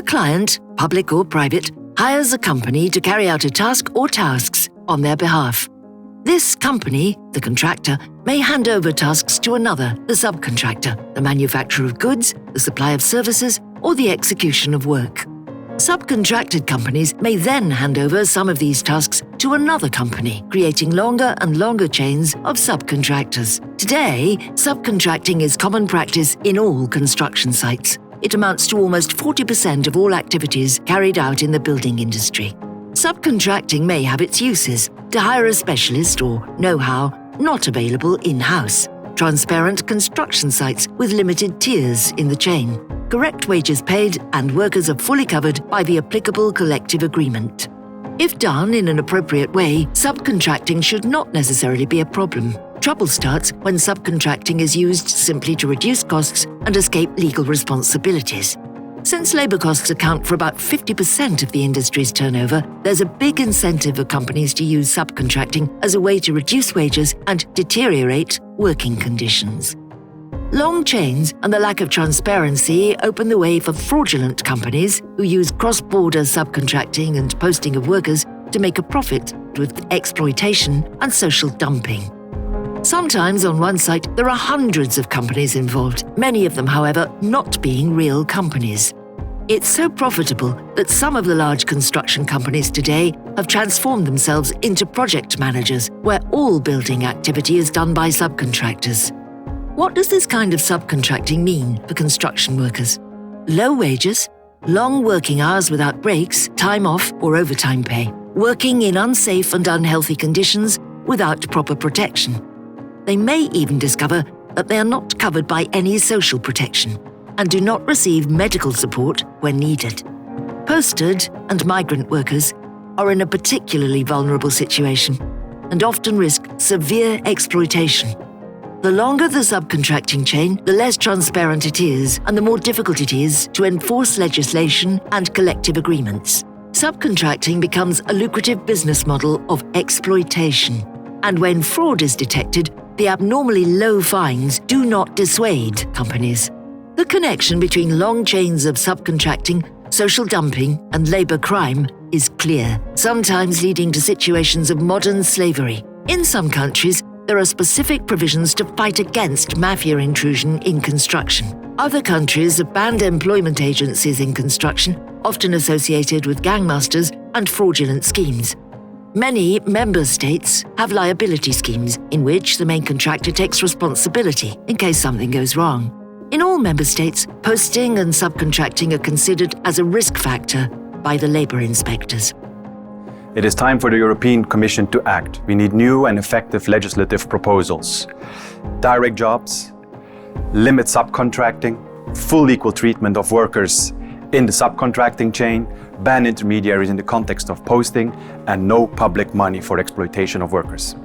client, public or private, hires a company to carry out a task or tasks on their behalf. This company, the contractor, may hand over tasks to another, the subcontractor, the manufacturer of goods, the supply of services, or the execution of work. Subcontracted companies may then hand over some of these tasks to another company, creating longer and longer chains of subcontractors. Today, subcontracting is common practice in all construction sites. It amounts to almost 40% of all activities carried out in the building industry. Subcontracting may have its uses: to hire a specialist or know-how not available in-house, transparent construction sites with limited tiers in the chain, correct wages paid, and workers are fully covered by the applicable collective agreement. If done in an appropriate way, subcontracting should not necessarily be a problem. Trouble starts when subcontracting is used simply to reduce costs and escape legal responsibilities. Since labour costs account for about 50% of the industry's turnover, there's a big incentive for companies to use subcontracting as a way to reduce wages and deteriorate working conditions. Long chains and the lack of transparency open the way for fraudulent companies who use cross-border subcontracting and posting of workers to make a profit with exploitation and social dumping. Sometimes on one site there are hundreds of companies involved, many of them, however, not being real companies. It's so profitable that some of the large construction companies today have transformed themselves into project managers, where all building activity is done by subcontractors. What does this kind of subcontracting mean for construction workers? Low wages, long working hours without breaks, time off or overtime pay, working in unsafe and unhealthy conditions without proper protection. They may even discover that they are not covered by any social protection and do not receive medical support when needed. Posted and migrant workers are in a particularly vulnerable situation and often risk severe exploitation. The longer the subcontracting chain, the less transparent it is and the more difficult it is to enforce legislation and collective agreements. Subcontracting becomes a lucrative business model of exploitation, and when fraud is detected, the abnormally low fines do not dissuade companies. The connection between long chains of subcontracting, social dumping, and labour crime is clear, sometimes leading to situations of modern slavery. In some countries, there are specific provisions to fight against mafia intrusion in construction. Other countries have banned employment agencies in construction, often associated with gangmasters and fraudulent schemes. Many member states have liability schemes in which the main contractor takes responsibility in case something goes wrong. In all member states, posting and subcontracting are considered as a risk factor by the labour inspectors. It is time for the European Commission to act. We need new and effective legislative proposals. Direct jobs, limit subcontracting, full equal treatment of workers in the subcontracting chain, ban intermediaries in the context of posting, and no public money for exploitation of workers.